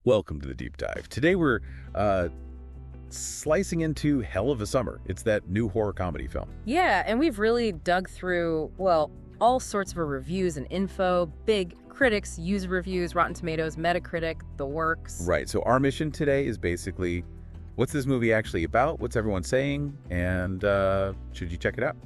Welcome to the deep dive. Today we're slicing into Hell of a Summer. It's that new horror comedy film. Yeah, and we've really dug through, well, all sorts of reviews and info, big critics, user reviews, Rotten Tomatoes, Metacritic, the works. Right, so our mission today is basically, what's this movie actually about? What's everyone saying? And should you check it out?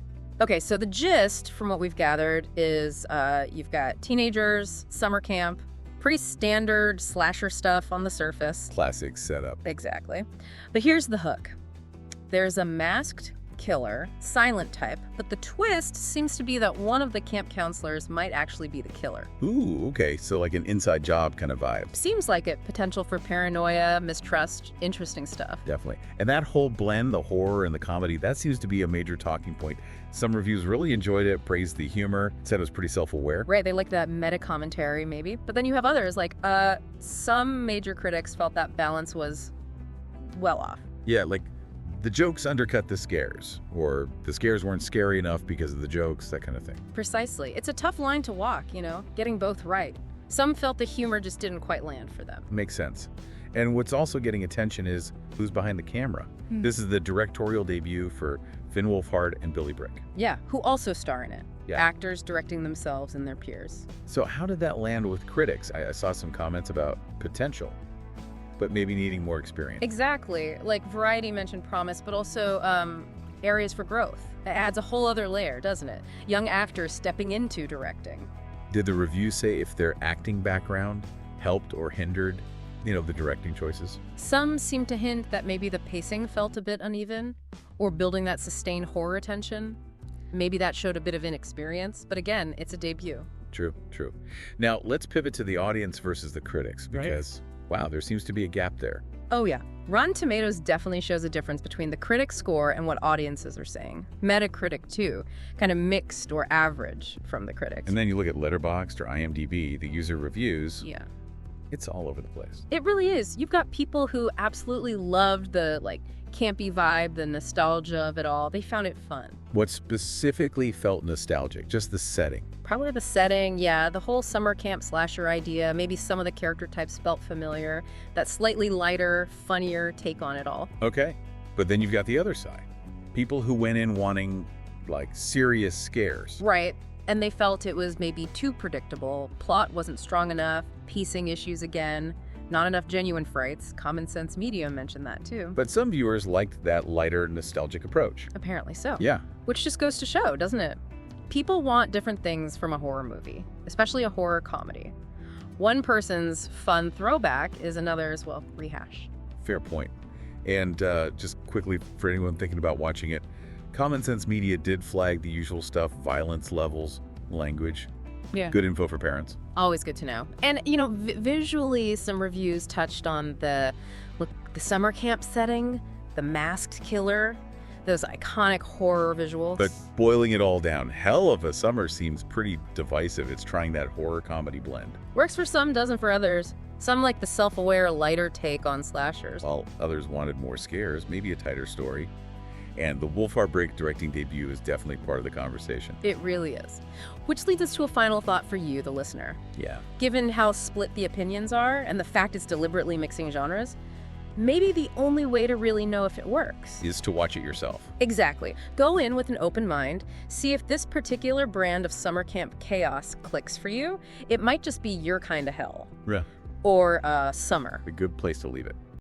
Okay, so the gist, from what we've gathered, is you've got teenagers, summer camp, pretty standard slasher stuff on the surface. Classic setup. Exactly. But here's the hook. There's a masked killer, silent type, but the twist seems to be that one of the camp counselors might actually be the killer. Ooh, okay, so like an inside job kind of vibe. Seems like it. Potential for paranoia, mistrust, interesting stuff. Definitely. And that whole blend, the horror and the comedy, that seems to be a major talking point. Some reviews really enjoyed it, praised the humor, said it was pretty self-aware. Right, they like that meta commentary maybe. But then you have others like, some major critics felt that balance was well off. Yeah, like the jokes undercut the scares, or the scares weren't scary enough because of the jokes, that kind of thing. Precisely. It's a tough line to walk, getting both right. Some felt the humor just didn't quite land for them. Makes sense. And what's also getting attention is who's behind the camera. This is the directorial debut for Wolfhardt and Billy Brick. Yeah, who also star in it. Yeah. Actors directing themselves and their peers. So how did that land with critics? I saw some comments about potential, but maybe needing more experience. Exactly. Like Variety mentioned promise, but also areas for growth. It adds a whole other layer, doesn't it? Young actors stepping into directing. Did the review say if their acting background helped or hindered, the directing choices? Some seem to hint that maybe the pacing felt a bit uneven, or building that sustained horror tension. Maybe that showed a bit of inexperience, but again, it's a debut. True. Now, let's pivot to the audience versus the critics, because, wow, there seems to be a gap there. Oh yeah. Rotten Tomatoes definitely shows a difference between the critic score and what audiences are saying. Metacritic, too, kind of mixed or average from the critics. And then you look at Letterboxd or IMDB, the user reviews. Yeah. It's all over the place. It really is. You've got people who absolutely loved the, campy vibe, the nostalgia of it all. They found it fun. What specifically felt nostalgic? Just the setting. Probably the setting, yeah, the whole summer camp slasher idea, maybe some of the character types felt familiar, that slightly lighter, funnier take on it all. Okay, but then you've got the other side. People who went in wanting, serious scares. Right, and they felt it was maybe too predictable, plot wasn't strong enough, pacing issues again, not enough genuine frights. Common Sense Media mentioned that too. But some viewers liked that lighter, nostalgic approach. Apparently so. Yeah. Which just goes to show, doesn't it? People want different things from a horror movie, especially a horror comedy. One person's fun throwback is another's, rehash. Fair point. And just quickly, for anyone thinking about watching it, Common Sense Media did flag the usual stuff, violence levels, language. Yeah. Good info for parents. Always good to know. And, visually, some reviews touched on the summer camp setting, the masked killer, those iconic horror visuals. But boiling it all down, Hell of a Summer seems pretty divisive. It's trying that horror comedy blend. Works for some, doesn't for others. Some like the self-aware, lighter take on slashers. While others wanted more scares, maybe a tighter story. And the Wolfheart Break directing debut is definitely part of the conversation. It really is. Which leads us to a final thought for you, the listener. Yeah. Given how split the opinions are, and the fact it's deliberately mixing genres, maybe the only way to really know if it works Is to watch it yourself. Exactly. Go in with an open mind, see if this particular brand of summer camp chaos clicks for you. It might just be your kind of hell. Yeah. Or summer. A good place to leave it.